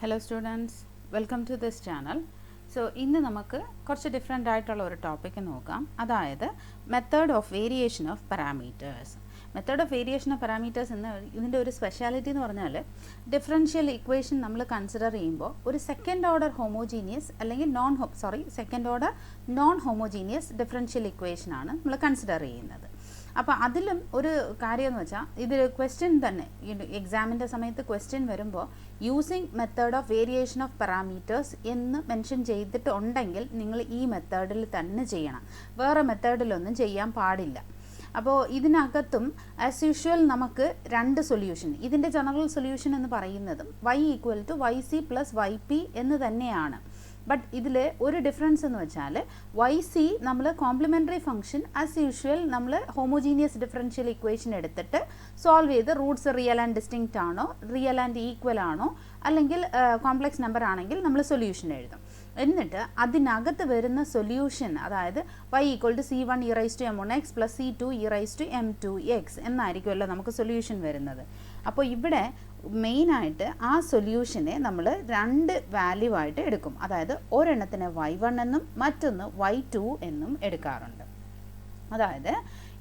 Hello students, welcome to this channel. So, ഇന്ന് നമുക്ക് കുറച്ച് ഡിഫറെൻ്റ് ആയിട്ടുള്ള ഒരു ടോപ്പിക്ക് നോക്കാം. അതായത് method of variation of parameters. Method of variation of parameters എന്ന ഇതിൻ്റെ ഒരു സ്പെഷ്യാലിറ്റി എന്ന് പറഞ്ഞാൽ ഡിഫറൻഷ്യൽ ഇക്വേഷൻ നമ്മൾ കൺസിഡർ ചെയ്യുമ്പോൾ ഒരു സെക്കൻഡ് ഓർഡർ ഹോമോജീനിയസ് അല്ലെങ്കിൽ second order non homogeneous differential ഇക്വേഷനാണ് നമ്മൾ കൺസിഡർ ചെയ്യുന്നത്. അപ്പോൾ അതിലും ഒരു കാര്യം എന്ന് വെച്ചാൽ ഇത് ക്വസ്റ്റ്യൻ തന്നെ എക്സാമിൻ്റെ സമയത്ത് ക്വസ്റ്റ്യൻ വരുമ്പോൾ using method of variation of parameters എന്ന് മെൻഷൻ ചെയ്തിട്ടുണ്ടെങ്കിൽ നിങ്ങൾ ഈ മെത്തേഡിൽ തന്നെ ചെയ്യണം, വേറെ മെത്തേഡിലൊന്നും ചെയ്യാൻ പാടില്ല. അപ്പോൾ ഇതിനകത്തും ആസ് യൂഷ്വൽ നമുക്ക് രണ്ട് സൊല്യൂഷൻ, ഇതിൻ്റെ ജനറൽ സൊല്യൂഷൻ എന്ന് പറയുന്നതും y=yc + yp എന്ന് തന്നെയാണ്. ബട്ട് ഇതിൽ ഒരു ഡിഫറൻസ് എന്ന് വെച്ചാൽ yc നമ്മൾ കോംപ്ലിമെൻ്ററി ഫംഗ്ഷൻ ആസ് യൂഷ്വൽ നമ്മൾ ഹോമോജീനിയസ് ഡിഫറൻഷ്യൽ ഇക്വേഷൻ എടുത്തിട്ട് സോൾവ് ചെയ്ത് റൂട്ട്സ് റിയൽ ആൻഡ് ഡിസ്റ്റിങ്ക്റ്റ് ആണോ, റിയൽ ആൻഡ് ഈക്വൽ ആണോ, അല്ലെങ്കിൽ കോംപ്ലക്സ് നമ്പർ ആണെങ്കിൽ നമ്മൾ സൊല്യൂഷൻ എഴുതും. എന്നിട്ട് അതിനകത്ത് വരുന്ന സൊല്യൂഷൻ അതായത് y=c1e(m1x) + c2e(m2x) എന്നായിരിക്കുമല്ലോ നമുക്ക് സൊല്യൂഷൻ വരുന്നത്. അപ്പോൾ ഇവിടെ മെയിനായിട്ട് ആ സൊല്യൂഷനെ നമ്മൾ രണ്ട് വാല്യൂ ആയിട്ട് എടുക്കും. അതായത് ഒരെണ്ണത്തിന് y1 എന്നും മറ്റൊന്ന് y2 എന്നും എടുക്കാറുണ്ട്. അതായത്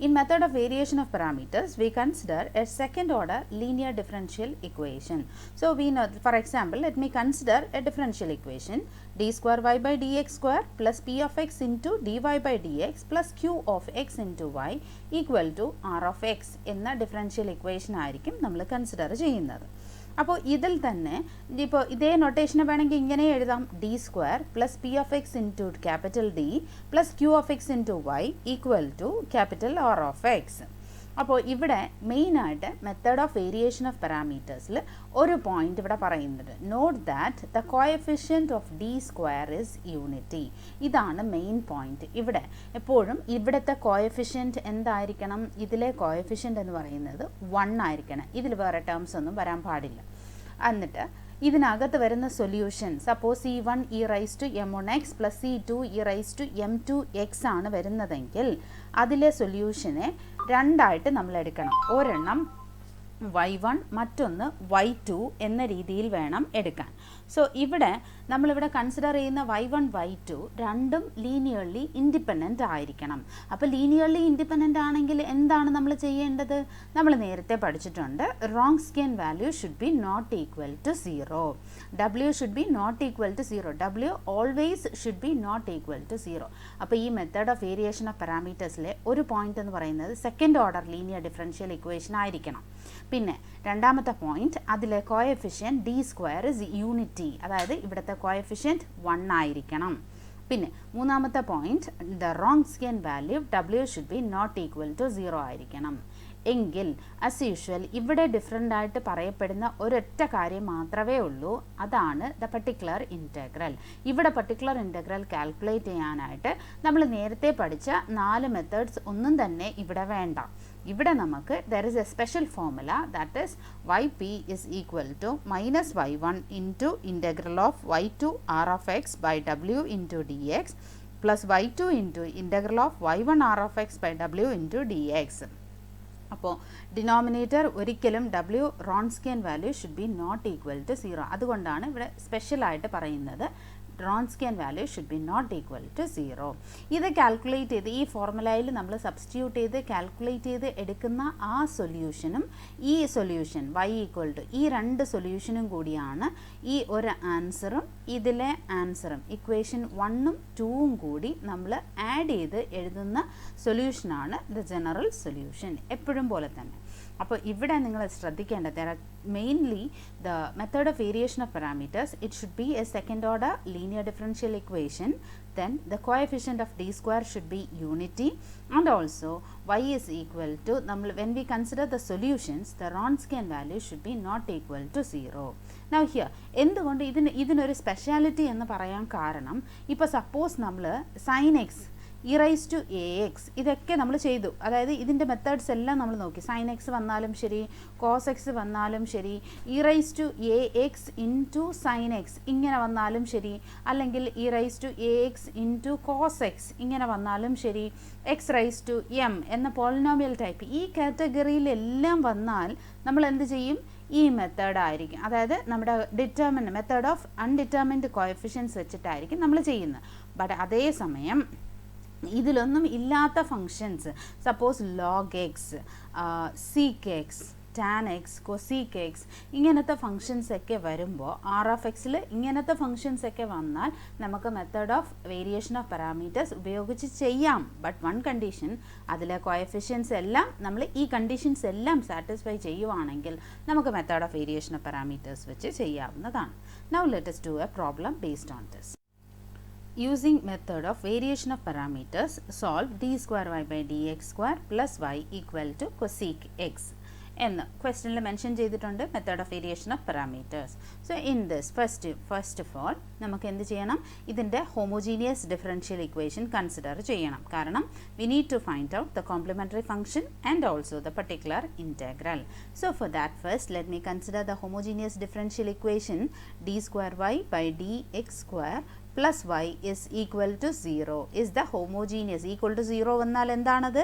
in method of variation of parameters we consider a second order linear differential equation. So we know, for example, let me consider a differential equation d²y/dx² plus p of x into dy/dx plus q of x into y equal to r of x എന്ന differential equation ആയിരിക്കും നമ്മൾ consider ചെയ്യുന്നത്. അപ്പോൾ ഇതിൽ തന്നെ ഇപ്പോൾ ഇതേ നൊട്ടേഷന് വേണമെങ്കിൽ ഇങ്ങനെ എഴുതാം, d² plus p of x into capital D plus q of x into y equal to capital R of x. അപ്പോൾ ഇവിടെ മെയിനായിട്ട് മെത്തേഡ് ഓഫ് വേരിയേഷൻ ഓഫ് പാരാമീറ്റേഴ്സിൽ ഒരു പോയിന്റ് ഇവിടെ പറയുന്നുണ്ട്. Note that the coefficient of d² is unity. ഇതാണ് main point. ഇവിടെ എപ്പോഴും ഇവിടുത്തെ കോഎഫിഷ്യൻറ്റ് എന്തായിരിക്കണം, ഇതിലെ കോഎഫിഷ്യൻറ്റ് എന്ന് പറയുന്നത് 1 ആയിരിക്കണം. ഇതിൽ വേറെ ടേംസ് ഒന്നും വരാൻ പാടില്ല. എന്നിട്ട് ഇതിനകത്ത് വരുന്ന സൊല്യൂഷൻ സപ്പോസ് c1e(m1x) + c2e(m2x) ആണ് വരുന്നതെങ്കിൽ അതിലെ സൊല്യൂഷനെ രണ്ടായിട്ട് നമ്മൾ എടുക്കണം. ഒരെണ്ണം y1 മറ്റൊന്ന് y2 എന്ന രീതിയിൽ വേണം എടുക്കാൻ. സോ ഇവിടെ നമ്മളിവിടെ കൺസിഡർ ചെയ്യുന്ന y1 y2 രണ്ടും ലീനിയർലി ഇൻഡിപെൻഡൻ്റ് ആയിരിക്കണം. അപ്പോൾ ലീനിയർലി ഇൻഡിപെൻഡൻ്റ് ആണെങ്കിൽ എന്താണ് നമ്മൾ ചെയ്യേണ്ടത്? നമ്മൾ നേരത്തെ പഠിച്ചിട്ടുണ്ട്, Wronskian value should be not equal to 0. w should be not equal to 0. w always should be not equal to 0. അപ്പോൾ ഈ മെത്തേഡ് ഓഫ് വേരിയേഷൻ ഓഫ് പാരാമീറ്റേഴ്സിലെ ഒരു പോയിന്റ് എന്ന് പറയുന്നത് second order linear differential equation ആയിരിക്കണം. പിന്നെ രണ്ടാമത്തെ പോയിന്റ്, അതിലെ കോഎഫിഷ്യൻറ്റ് d² ഇസ് യൂണിറ്റി, അതായത് ഇവിടുത്തെ കോഎഫിഷ്യൻറ്റ് 1 ആയിരിക്കണം. പിന്നെ മൂന്നാമത്തെ point, the Wronskian value w should be not equal to 0 ആയിരിക്കണം. എങ്കിൽ ആസ് യൂഷ്വൽ ഇവിടെ ഡിഫറെൻ്റ് ആയിട്ട് പറയപ്പെടുന്ന ഒരൊറ്റ കാര്യം മാത്രമേ ഉള്ളൂ, അതാണ് ദ പർട്ടിക്കുലർ ഇൻറ്റഗ്രൽ. ഇവിടെ പർട്ടിക്കുലർ ഇൻറ്റഗ്രൽ കാൽക്കുലേറ്റ് ചെയ്യാനായിട്ട് നമ്മൾ നേരത്തെ പഠിച്ച 4 മെത്തേഡ്സ് ഒന്നും തന്നെ ഇവിടെ വേണ്ട. ഇവിടെ നമുക്ക് there is A special formula, that is yp is equal to -y1 into integral of y to r of x by w into dx plus y2 into integral of y1 r of x by w into dx. അപ്പോൾ denominator ഒരിക്കലും Wronskian value should be not equal to 0. അതുകൊണ്ടാണ് ഇവിടെ സ്പെഷ്യലായിട്ട് പറയുന്നത് Wronskian value should be not equal to 0. ഇത് calculate ചെയ്ത് ഈ ഫോർമുലയിൽ നമ്മൾ സബ്സ്റ്റിറ്റ്യൂട്ട് ചെയ്ത് കാൽക്കുലേറ്റ് ചെയ്ത് എടുക്കുന്ന ആ സൊല്യൂഷനും ഈ സൊല്യൂഷൻ y ഈ രണ്ട് സൊല്യൂഷനും കൂടിയാണ് ഈ ഒരു ആൻസറും ഇതിലെ ആൻസറും ഇക്വേഷൻ 1ഉം 2ഉം കൂടി നമ്മൾ ആഡ് ചെയ്ത് എഴുതുന്ന സൊല്യൂഷനാണ് ദ ജനറൽ സൊല്യൂഷൻ, എപ്പോഴും പോലെ തന്നെ. അപ്പോൾ ഇവിടെ നിങ്ങൾ ശ്രദ്ധിക്കേണ്ടത് mainly the method of variation of parameters it should be A second order linear differential equation. Then the coefficient of d² should be unity, and also y is equal to, when we consider the solutions, the Wronskian value should be not equal to 0. Now here എന്തുകൊണ്ട് ഇതിനൊരു speciality എന്ന് പറയാൻ കാരണം, ഇപ്പോൾ suppose നമ്മൾ sin x e(ax) ഇതൊക്കെ നമ്മൾ ചെയ്തു, അതായത് ഇതിൻ്റെ മെത്തേഡ്സ് എല്ലാം നമ്മൾ നോക്കി. sin x വന്നാലും ശരി, cos x വന്നാലും ശരി, e(ax) into sin x ഇങ്ങനെ വന്നാലും ശരി, അല്ലെങ്കിൽ e(ax) into cos x ഇങ്ങനെ വന്നാലും ശരി, x(m) എന്ന പോളിനോമിയൽ ടൈപ്പ് ഈ കാറ്റഗറിയിലെല്ലാം വന്നാൽ നമ്മൾ എന്ത് ചെയ്യും? ഈ മെത്തേഡ് ആയിരിക്കും, അതായത് നമ്മുടെ മെത്തേഡ് ഓഫ് അൺഡിറ്റർമിൻഡ് കോഎഫിഷ്യൻസ് വെച്ചിട്ടായിരിക്കും നമ്മൾ ചെയ്യുന്നത്. ബട്ട് അതേസമയം ഇതിലൊന്നും ഇല്ലാത്ത functions, suppose log X, seek X, tan X, cosec X, ഇങ്ങനത്തെ ഫങ്ഷൻസ് ഒക്കെ വരുമ്പോൾ ആർ ഓഫ് എക്സിൽ ഇങ്ങനത്തെ ഫങ്ഷൻസ് ഒക്കെ വന്നാൽ നമുക്ക് method of variation of parameters ഉപയോഗിച്ച് ചെയ്യാം. ബട്ട് വൺ കണ്ടീഷൻ, അതിലെ കോഎഫിഷ്യൻസ് എല്ലാം നമ്മൾ ഈ കണ്ടീഷൻസ് എല്ലാം സാറ്റിസ്ഫൈ ചെയ്യുവാണെങ്കിൽ നമുക്ക് method of variation of parameters വെച്ച് ചെയ്യാവുന്നതാണ്. Now let us do a problem based on this. Using method of variation of parameters, solve d square y by dx square plus y equal to cosec x എന്ന് ക്വസ്റ്റ്യനിൽ mention ചെയ്തിട്ടുണ്ട്, method of variation of parameters. So in this first of all നമുക്ക് എന്ത് ചെയ്യണം, ഇതിൻ്റെ homogeneous differential equation consider ചെയ്യണം. കാരണം we need to find out the complementary function and also the particular integral. So for that first let me consider the homogeneous differential equation d square y by d x square plus y is equal to 0 is the homogeneous. Equal to 0 വന്നാൽ എന്താണത്?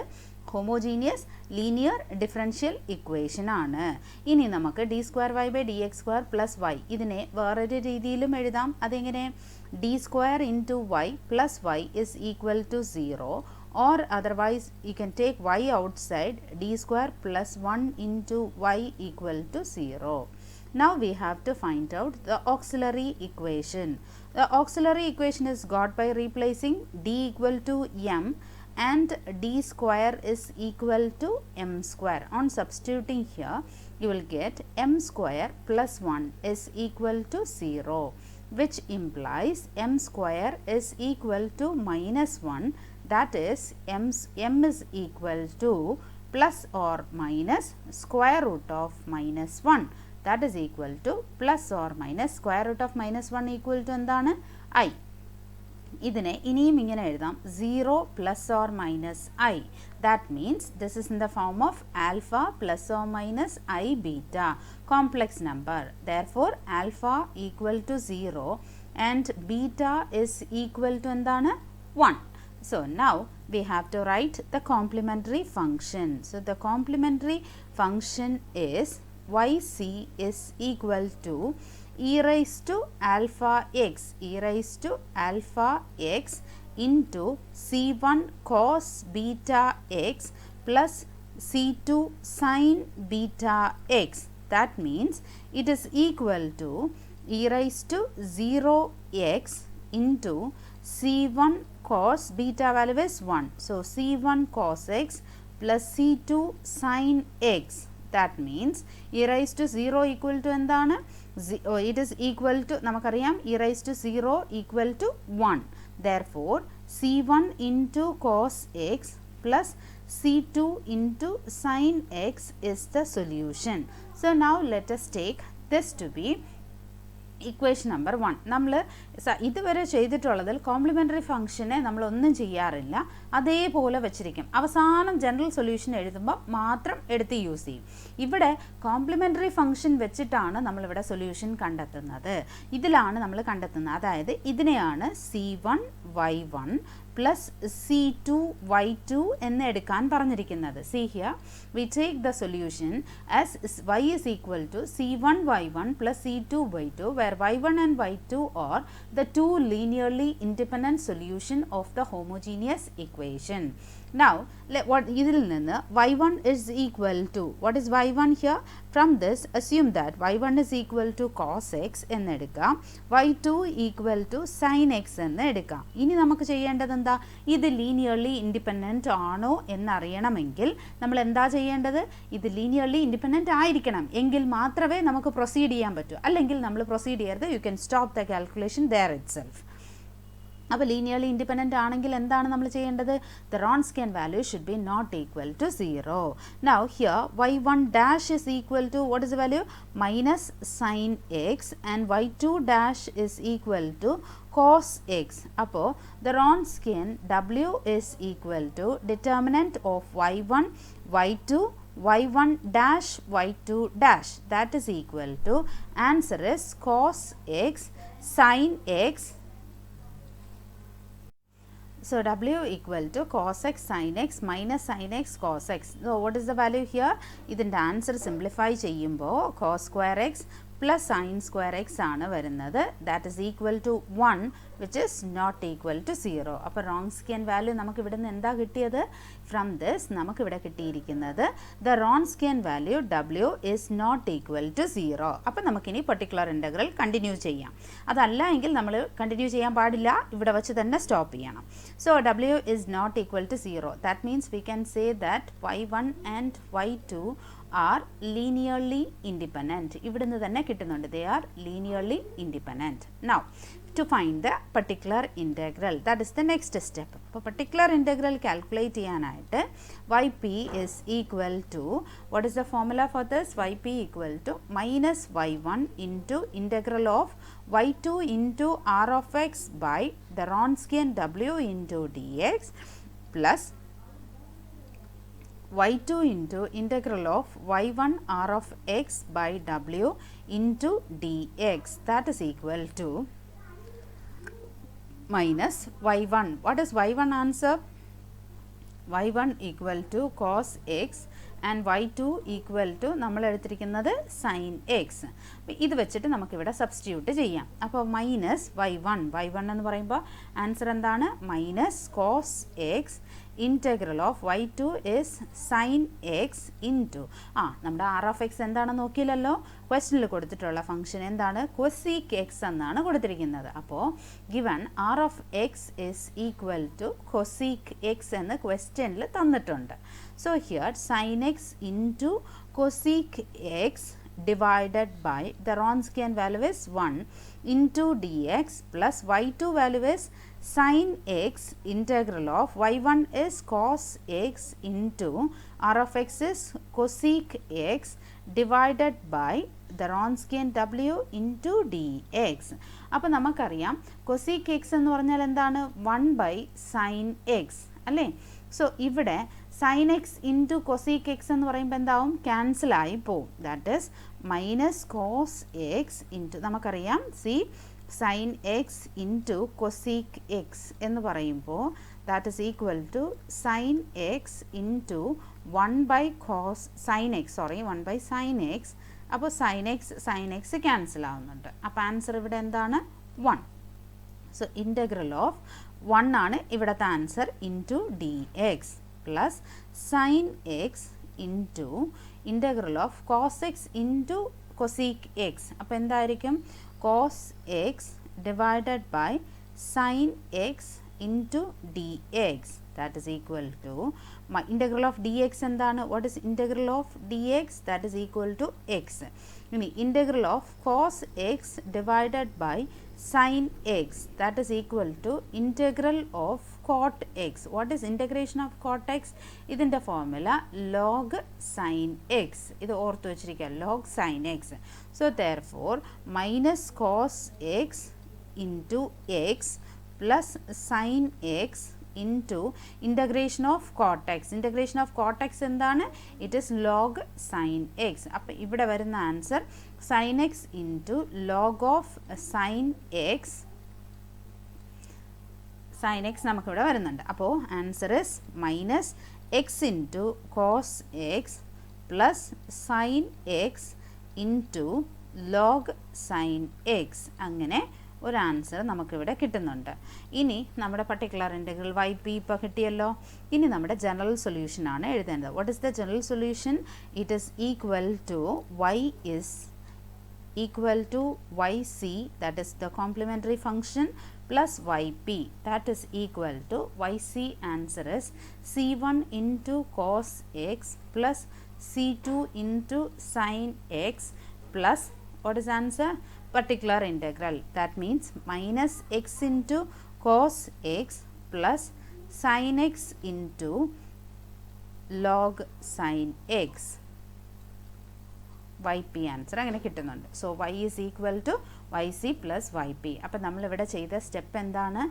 homogeneous linear differential equation ആണ്. ഇനി നമുക്ക് d square y by dx square plus y ഇതിനെ വേറൊരു രീതിയിലും എഴുതാം. അതെങ്ങനെ? d square into y plus y is equal to 0, or otherwise you can take y outside, d square plus 1 into y equal to 0. Now we have to find out the auxiliary equation. The auxiliary equation is got by replacing d equal to m and d square is equal to m square. On substituting here, you will get m square plus 1 is equal to 0, which implies m square is equal to minus 1. That is m is equal to plus or minus square root of minus 1. That is equal to plus or minus square root of minus 1 equal to എന്താണ്? I. ഇതിനെ ഇനിയും ഇങ്ങനെ എഴുതാം, 0 plus or minus I. That means this is in the form of alpha plus or minus I beta, complex number. Therefore, alpha equal to 0 and beta is equal to എന്താണ്? 1. So now we have to write the complementary function. So the complementary function is yc is equal to e raised to alpha x into c1 cos beta x plus c2 sin beta x. That means it is equal to e raised to 0x into c1 cos beta value is 1. So c1 cos x plus c2 sin x. That means e raised to 0 equal to എന്താണ്? It is equal to, നമുക്കറിയാം e raised to 0 equal to 1. Therefore, c1 into cos x plus c2 into sin x is the solution. So now let us take this to be equation number 1. നമ്മൾ ഇതുവരെ ചെയ്തിട്ടുള്ളതിൽ complimentary ഫംഗ്ഷനെ നമ്മളൊന്നും ചെയ്യാറില്ല, അതേപോലെ വെച്ചിരിക്കും. അവസാനം general solution എഴുതുമ്പോൾ മാത്രം എടുത്ത് യൂസ് ചെയ്യും. ഇവിടെ കോംപ്ലിമെൻ്ററി ഫംഗ്ഷൻ വെച്ചിട്ടാണ് നമ്മളിവിടെ സൊല്യൂഷൻ കണ്ടെത്തുന്നത്. ഇതിലാണ് നമ്മൾ കണ്ടെത്തുന്നത്, അതായത് ഇതിനെയാണ് c1y1 plus c2y2 എന്ന് എടുക്കാൻ പറഞ്ഞിരിക്കുന്നത്. See here, we take the solution as y is equal to c1y1 plus c2y2, where y1 and y2 are the two linearly independent solution of the homogeneous equation. Now ഇതിൽ നിന്ന് y1 is equal to, what is y1 here? From this assume that y1 is equal to cos x എന്ന് എടുക്കാം, y2 equal to sin x എന്ന് എടുക്കാം. ഇനി നമുക്ക് ചെയ്യേണ്ടത് എന്താ? ഇത് ലീനിയർലി ഇൻഡിപെൻഡൻറ്റ് ആണോ എന്നറിയണമെങ്കിൽ നമ്മൾ എന്താ ചെയ്യേണ്ടത്? ഇത് ലീനിയർലി ഇൻഡിപെൻഡൻറ്റ് ആയിരിക്കണം, എങ്കിൽ മാത്രമേ നമുക്ക് പ്രൊസീഡ് ചെയ്യാൻ പറ്റൂ. അല്ലെങ്കിൽ നമ്മൾ പ്രൊസീഡ് ചെയ്യരുത്, you can stop the calculation there itself. അപ്പോൾ ലീനിയർലി ഇൻഡിപെൻഡൻ്റ് ആണെങ്കിൽ എന്താണ് നമ്മൾ ചെയ്യേണ്ടത്? The Wronskian value should be not equal to 0. Now here y1 dash is equal to, what is the value? Minus sin x, and y2 dash is equal to cos x. അപ്പോൾ the Wronskian w is equal to determinant of y1, y2, y1 dash, y2 dash. That is equal to, answer is cos x sin x So w equal to cos x sin x minus sin x cos x. So what is the value here? ഇതിൻ്റെ answer simplify ചെയ്യുമ്പോൾ cos square x plus sin square x ആണ് വരുന്നത്. That is equal to 1 which is not equal to 0. അപ്പോൾ Wronskian value നമുക്ക് ഇവിടെ നിന്ന് എന്താ കിട്ടിയത്? From this നമുക്ക് ഇവിടെ കിട്ടിയിരിക്കുന്നത് the Wronskian value w is not equal to 0. അപ്പോൾ നമുക്കിനി പർട്ടിക്കുലർ ഇൻ്റഗ്രൽ കണ്ടിന്യൂ ചെയ്യാം. അതല്ല എങ്കിൽ നമ്മൾ കണ്ടിന്യൂ ചെയ്യാൻ പാടില്ല, ഇവിടെ വെച്ച് തന്നെ സ്റ്റോപ്പ് ചെയ്യണം. So w is not equal to 0. That means we can say that y1 and y2 are linearly independent. ഇവിടുന്ന് തന്നെ കിട്ടുന്നുണ്ട്, they are linearly independent. Now to find the particular integral, that is the next step. അപ്പോൾ particular integral calculate ചെയ്യാനായിട്ട് yp is equal to, what is the formula for this? yp equal to minus y1 into integral of y2 into r of x by the Wronskian w into dx plus y2 into integral of y1 r of x by w into dx, that is equal to minus y1. What is y1 answer? y1 equal to cos x and y2 equal to നമ്മൾ എടുത്തിരിക്കുന്നത് sin x. ഇത് വെച്ചിട്ട് നമുക്കിവിടെ substitute ചെയ്യാം. അപ്പോൾ minus y1 എന്ന് പറയുമ്പോൾ answer എന്താണ്? Minus cos x integral of y2 is sin x into നമ്മുടെ r of x എന്താണെന്ന് നോക്കിയില്ലല്ലോ, ക്വസ്റ്റനിൽ കൊടുത്തിട്ടുള്ള ഫംഗ്ഷൻ എന്താണ്? cosec x എന്നാണ് കൊടുത്തിരിക്കുന്നത്. അപ്പോൾ given r of x is equal to cosec x എന്ന് ക്വസ്റ്റനിൽ തന്നിട്ടുണ്ട്. So here sin x into cosec x divided by the Wronskian value is 1 into dx plus y2 value is sin x integral of y1 is cos x into r of x is cosec x divided by the Wronskian w into dx. അപ്പോൾ നമുക്കറിയാം cosec x എന്ന് പറഞ്ഞാൽ എന്താണ്? 1 by sin x അല്ലേ? So ഇവിടെ sin x into cosec x എന്ന് പറയുമ്പോൾ എന്താവും? ക്യാൻസലായി പോവും. That is minus cos x into, നമുക്കറിയാം sin x into cosec x എന്ന് പറയുമ്പോൾ that is equal to sin x into 1 by sin x. അപ്പോൾ sin x ക്യാൻസൽ ആവുന്നുണ്ട്. അപ്പോൾ ആൻസർ ഇവിടെ എന്താണ്? 1. സോ ഇൻ്റഗ്രൽ ഓഫ് 1 ആണ് ഇവിടുത്തെ answer into D x plus sin x into integral of cos x into cosec x. അപ്പോൾ എന്തായിരിക്കും? cos x divided by sin x into dx, that is equal to integral of dx എന്താണ്? what is integral of dx? that is equal to x. ഇനി integral of cos x divided by sin x, that is equal to integral of cot x. what is integration of cot x? ഇതിൻ്റെ formula log sin x. ഇത് ഓർത്ത് വെച്ചിരിക്കുക, log sin x. so therefore minus cos x into x plus sin x into integration of cot x. integration of cot x എന്താണ്? it is log sin x. അപ്പോൾ ഇവിടെ വരുന്ന answer sin x into log of sin x നമുക്കിവിടെ വരുന്നുണ്ട്. അപ്പോൾ answer is minus x into cos x plus sine x into log sine x. അങ്ങനെ ഒരു answer നമുക്കിവിടെ കിട്ടുന്നുണ്ട്. ഇനി നമ്മുടെ പർട്ടിക്കുലർ ഇൻ്റഗ്രൽ വൈ പി ഇപ്പോൾ കിട്ടിയല്ലോ. ഇനി നമ്മുടെ ജനറൽ സൊല്യൂഷനാണ് എഴുതേണ്ടത്. What is the general solution? It is equal to y is equal to yc, that is the complementary function, plus yp, that is equal to yc. answer is c1 into cos x plus c2 into sin x plus what is answer? particular integral. that means minus x into cos x plus sin x into log sin x. yp answer അങ്ങനെ കിട്ടുന്നുണ്ട്. So y is equal to yc plus yp. അപ്പം നമ്മളിവിടെ ചെയ്ത step എന്താണ്?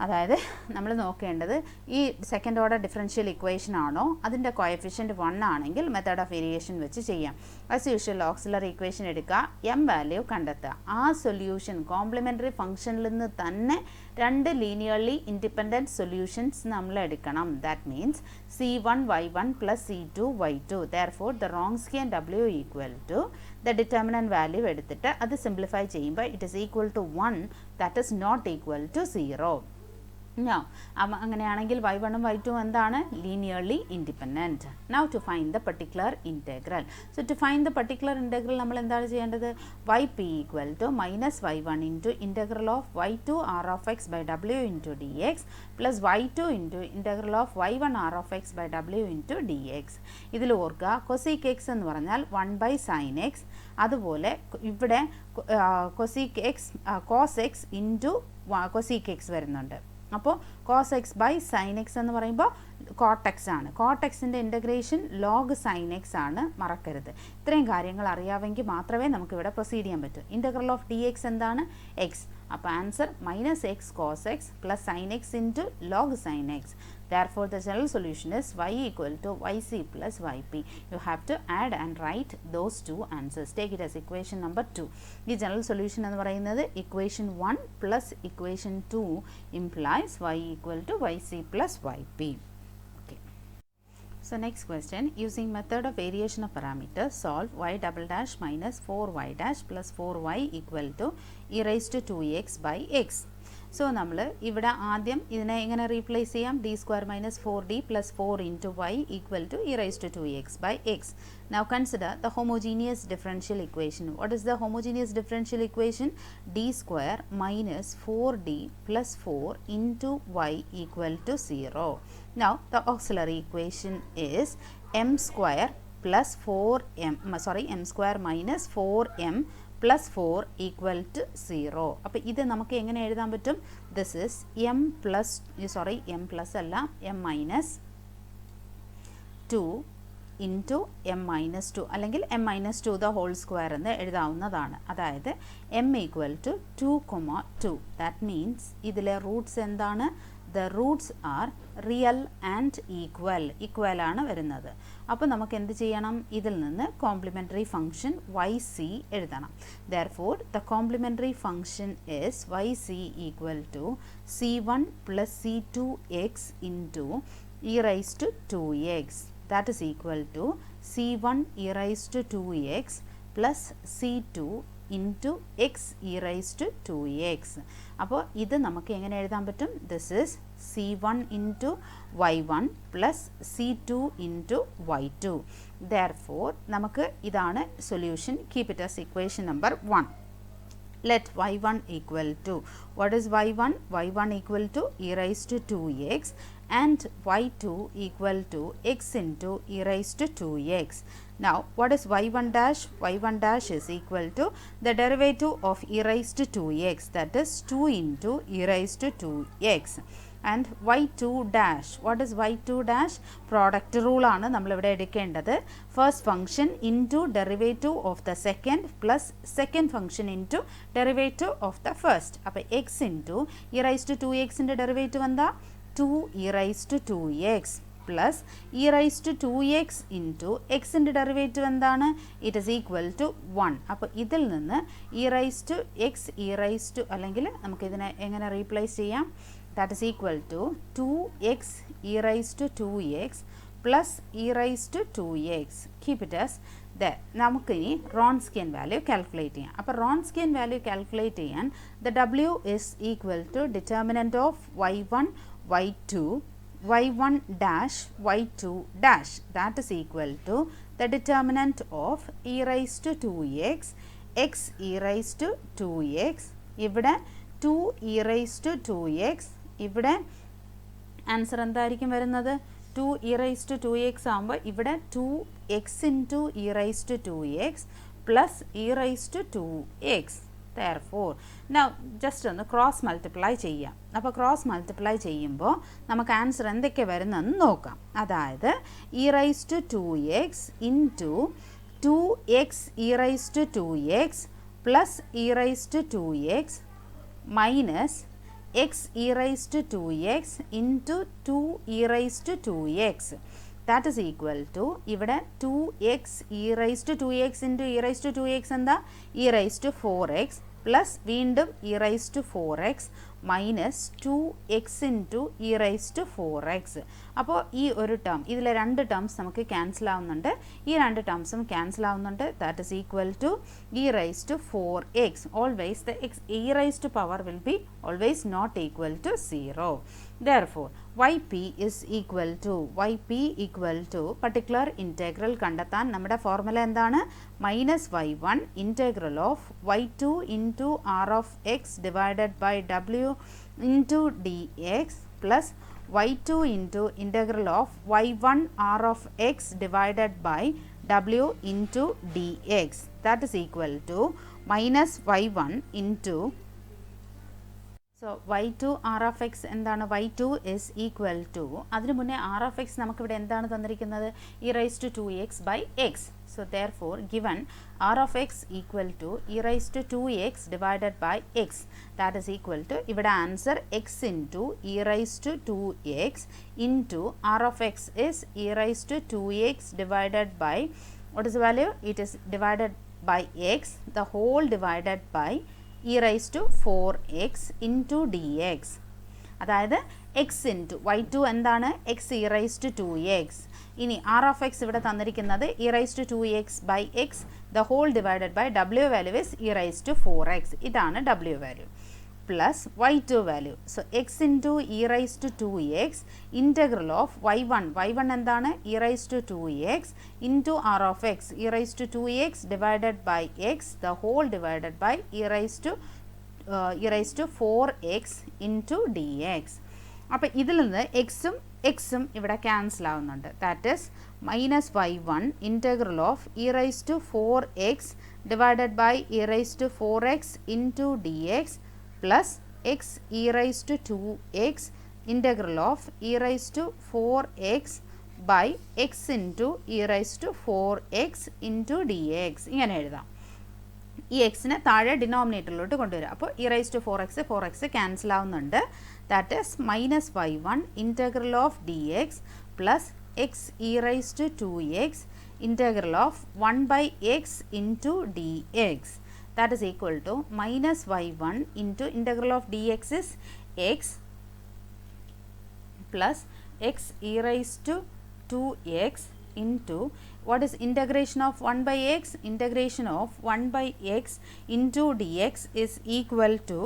അതായത് നമ്മൾ നോക്കേണ്ടത് ഈ സെക്കൻഡ് ഓർഡർ ഡിഫറൻഷ്യൽ ഇക്വേഷൻ ആണോ അതിൻ്റെ കോഎഫിഷ്യൻറ്റ് 1 ആണെങ്കിൽ മെത്തേഡ് ഓഫ് വേരിയേഷൻ വെച്ച് ചെയ്യാം. ആസ് യൂഷ്വൽ ഓക്സിലറി ഇക്വേഷൻ എടുക്കുക, എം വാല്യൂ കണ്ടെത്തുക. ആ സൊല്യൂഷൻ കോംപ്ലിമെൻ്ററി ഫംഗ്ഷനിൽ നിന്ന് തന്നെ 2 ലീനിയർലി ഇൻഡിപെൻഡൻറ്റ് സൊല്യൂഷൻസ് നമ്മൾ എടുക്കണം. That means C1y1 plus C2y2. Therefore the Wronskian W equal to the determinant value എടുത്തിട്ട് അത് സിംപ്ലിഫൈ ചെയ്യുമ്പോൾ it is equal to 1, that is not equal to 0. Now, അങ്ങനെയാണെങ്കിൽ y1 ഉം y2 എന്താണ്? Linearly independent. Now to find the particular integral. So to find the particular integral നമ്മൾ എന്താണ് ചെയ്യേണ്ടത്? yp equal to minus y1 into integral of y2 r of x by w into dx plus y2 into integral of y1 r of x by w into dx. ഇതിൽ ഓർക്കുക cosec x എന്ന് പറഞ്ഞാൽ 1 by sin x. അതുപോലെ ഇവിടെ cosec x cos x into cosec x വരുന്നുണ്ട്. അപ്പോൾ cos x by sin x എന്ന് പറയുമ്പോൾ cot x ആണ്. cot xൻ്റെ ഇൻ്റഗ്രേഷൻ log sin x ആണ്, മറക്കരുത്. ഇത്രയും കാര്യങ്ങൾ അറിയാമെങ്കിൽ മാത്രമേ നമുക്കിവിടെ പ്രൊസീഡ് ചെയ്യാൻ പറ്റൂ. ഇൻ്റഗ്രൽ ഓഫ് ഡി എക്സ് എന്താണ്? എക്സ്. അപ്പോൾ answer minus x cos x plus sine x into log sine x. Therefore, the general solution is y equal to yc plus yp. You have to add and write those two answers. Take it as equation number 2. The general solution എന്ന് പറയുന്നത് equation 1 plus equation 2 implies y equal to yc plus yp. Okay. So next question, using method of variation of parameters, solve y double dash minus 4y dash plus 4y equal to e raised to 2x by x. So നമ്മൾ ഇവിടെ ആദ്യം ഇതിനെ എങ്ങനെ replace ചെയ്യാം? D square minus 4d plus 4 into y equal to e raise to 2x by x. Now consider the homogeneous differential equation. What is the homogeneous differential equation? d square minus 4d plus 4 into y equal to 0. Now the auxiliary equation is m square plus 4m, m square minus 4m plus 4 equal to 0. അപ്പോൾ ഇത് നമുക്ക് എങ്ങനെ എഴുതാൻ പറ്റും? This is m plus അല്ല m minus 2 into m minus 2 അല്ലെങ്കിൽ m minus 2 the whole square എന്ന് എഴുതാവുന്നതാണ്. അതായത് m equal to 2,2. That means ഇതിലെ റൂട്ട്സ് എന്താണ്? The roots are real and equal ആണ് വരുന്നത്. അപ്പോൾ നമുക്ക് എന്ത് ചെയ്യണം? ഇതിൽ നിന്ന് കോംപ്ലിമെൻ്ററി ഫംഗ്ഷൻ yc എഴുതണം. Therefore the complementary function is yc equal to c1 plus c2x into e raised to 2x. That is equal to c1 e raised to 2x plus c2 into x e raised to 2x. അപ്പോൾ ഇത് നമുക്ക് എങ്ങനെ എഴുതാൻ പറ്റും? This is c1 into y1 plus c2 into y2. Therefore നമുക്ക് ഇതാണ് solution. Keep it as equation number 1. Let y1 equal to, what is y1? y1 equal to e raised to 2x and y2 equal to x into e raised to 2x. Now what is y1 dash? y1 dash is equal to the derivative of e raised to 2x, that is 2 into e raised to 2x. And y2 dash, what is y2 dash? Product rule ആണ് നമ്മളിവിടെ എടുക്കേണ്ടത്. First function into derivative of the second plus second function into derivative of the first. അപ്പോൾ x into e raise to 2x derivative എന്താ? 2 e raised to 2x plus e raised to 2x into xൻ്റെ derivative എന്താണ്? It is equal to 1. അപ്പോൾ ഇതിൽ നിന്ന് e raised to x e raised to, അല്ലെങ്കിൽ നമുക്കിതിനെ എങ്ങനെ റീപ്ലേസ് ചെയ്യാം? That is equal to 2x e raised to 2x plus e raised to 2x. Keep it as there. നമുക്ക് ഇനി Wronskian value കാൽക്കുലേറ്റ് ചെയ്യാം. അപ്പോൾ Wronskian value കാൽക്കുലേറ്റ് ചെയ്യാൻ the w is equal to determinant of y1 y2 y1 dash y2 dash, that is equal to the determinant of e raised to 2x x e raised to 2x. ഇവിടെ 2 e raised to 2x, ഇവിടെ answer എന്തായിരിക്കും വരുന്നത്? 2 e raised to 2x ആകുമ്പോൾ ഇവിടെ 2x into e raised to 2x plus e raised to 2x. Therefore now just ഒന്ന് cross multiply ചെയ്യാം. അപ്പോൾ cross multiply ചെയ്യുമ്പോൾ നമുക്ക് ആൻസർ എന്തൊക്കെ വരുന്നതെന്ന് നോക്കാം. അതായത് e raised to 2x into 2x e raised to 2x plus e raised to 2x minus x e raised to 2x into 2 e raised to 2x. That is equal to ഇവിടെ 2x e raised to 2x into e raised to 2x എന്താ e raised to 4x plus വീണ്ടും e raised to 4x minus 2x into e raise to 4x. അപ്പോൾ ഈ ഒരു term ഇതിലെ രണ്ട് terms നമുക്ക് cancel ആവുന്നുണ്ട്, ഈ രണ്ട് ടേംസും ക്യാൻസൽ ആവുന്നുണ്ട്. That is equal to e raise to 4x. Always the e raise to power will be always not equal to 0. Therefore, yp is equal to particular integral കണ്ടെത്താൻ നമ്മുടെ ഫോർമുല എന്താണ്? Minus y1 integral of y2 into r of x divided by w into dx plus y2 into integral of y1 r of x divided by w into dx. That is equal to minus y1 into so y2 r of x എന്താണ്? y2 is equal to അതിനു മുന്നേ r of x നമുക്കിവിടെ എന്താണ് തന്നിരിക്കുന്നത്? e raised to 2x by x. So therefore given r of x equal to e raised to 2x divided by x. That is equal to ഇവിടെ answer x into e raised to 2x into r of x is e raised to 2x divided by what is the value? It is divided by x the whole divided by e raised to 4x into dx. അതായത് x into y2 എന്താണ്? x e raised to 2x. ഇനി r of x ഇവിടെ തന്നിരിക്കുന്നത് e raised to 2x by x the whole divided by w value is e raised to 4x. ഇതാണ് w value plus y2 value. So x into e raised to 2x integral of y1 എന്താണ്? e raised to 2x into r of x e raised to 2x divided by x the whole divided by e raised to 4x into dx. അപ്പോൾ ഇതിൽ നിന്ന് എക്സും ഇവിടെ cancel ആവുന്നുണ്ട്. That is minus y1 integral of e raised to 4x divided by e raised to 4x into dx plus x e raised to 2x integral of e raised to 4x by x into e raised to 4x into dx. ഇങ്ങനെ എഴുതാം. ഈ എക്സിനെ താഴെ ഡിനോമിനേറ്ററിലോട്ട് കൊണ്ടുവരിക. അപ്പോൾ e raise to 4x cancel ആവുന്നുണ്ട്. That is minus y1 integral of d x plus x e raise to 2x integral of 1 by x into dx. That is equal to minus y1 into integral of dx is x plus x e raised to 2x into what is integration of 1 by x? Integration of 1 by x into dx is equal to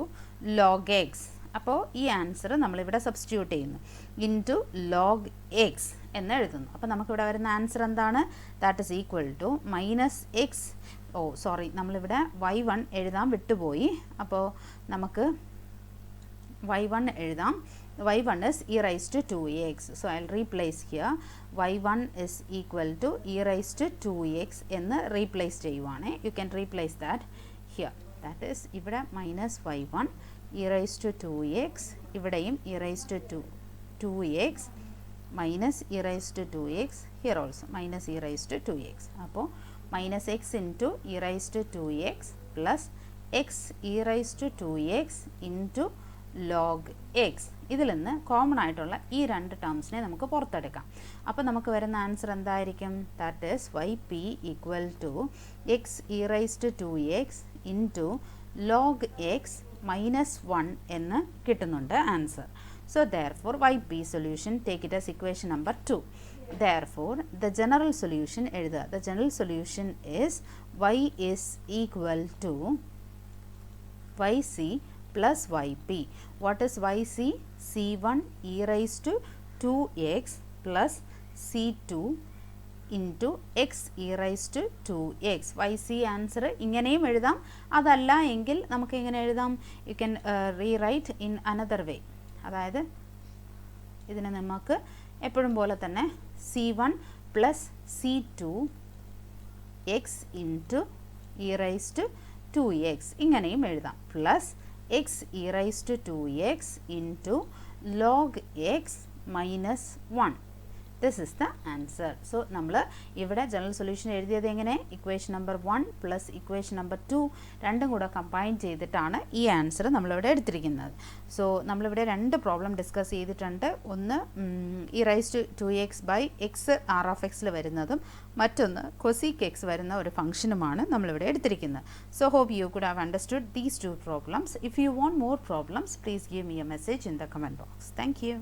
log x. അപ്പോൾ ഈ answer നമ്മളിവിടെ substitute ചെയ്യുന്നു into log X എന്ന് എഴുതുന്നു. അപ്പോൾ നമുക്കിവിടെ വരുന്ന answer എന്താണ്? That is equal to minus x നമ്മളിവിടെ y1 എഴുതാൻ വിട്ടുപോയി. അപ്പോൾ നമുക്ക് y1 എഴുതാം. y1 is e raised to 2x. So I'll replace here. y1 is equal to e raised to 2x എന്ന് റീപ്ലേസ് ചെയ്യുവാണ്. You can replace that here. That is ഇവിടെ minus y1 e raised to 2x, ഇവിടെയും e raised to 2x minus e raised to 2x, here also minus e raised to 2x. അപ്പോൾ minus x into e raised to 2x plus x e raised to 2x into log x. ഇതിൽ നിന്ന് common ആയിട്ടുള്ള ഈ രണ്ട് ടേംസിനെ നമുക്ക് പുറത്തെടുക്കാം. അപ്പോൾ നമുക്ക് വരുന്ന ആൻസർ എന്തായിരിക്കും? That is yp equal to x e raised to 2x into log x minus 1 എന്ന് കിട്ടുന്നുണ്ട് answer. So therefore yp solution, take it as equation number 2. Therefore the general solution എഴുതുക. The general solution is y is equal to yc plus yp. What is yc? c1 e raised to 2x plus c2 into x e raised to 2x. yc answer ഇങ്ങനെയും എഴുതാം. അതല്ല എങ്കിൽ നമുക്ക് എങ്ങനെ എഴുതാം? You can rewrite in another വേ. അതായത് ഇതിനെ നമുക്ക് എപ്പോഴും പോലെ തന്നെ c1 plus c2 x into e raised to 2x ഇങ്ങനെയും എഴുതാം. Plus x e raised to 2x into log x minus 1. This is the answer. So നമ്മൾ ഇവിടെ ജനറൽ സൊല്യൂഷൻ എഴുതിയത് എങ്ങനെ, equation number 1 plus equation number 2 രണ്ടും കൂടെ combine ചെയ്തിട്ടാണ് ഈ ആൻസർ നമ്മളിവിടെ എടുത്തിരിക്കുന്നത്. സോ നമ്മളിവിടെ രണ്ട് പ്രോബ്ലം ഡിസ്കസ് ചെയ്തിട്ടുണ്ട്. ഒന്ന് e raise to 2x by x r of എക്സിൽ വരുന്നതും മറ്റൊന്ന് കൊസീക്ക് എക്സ് വരുന്ന ഒരു ഫംഗ്ഷനുമാണ് നമ്മളിവിടെ എടുത്തിരിക്കുന്നത്. So hope you could have understood these 2 problems. If you want more problems, please give me a message in the comment box. Thank you.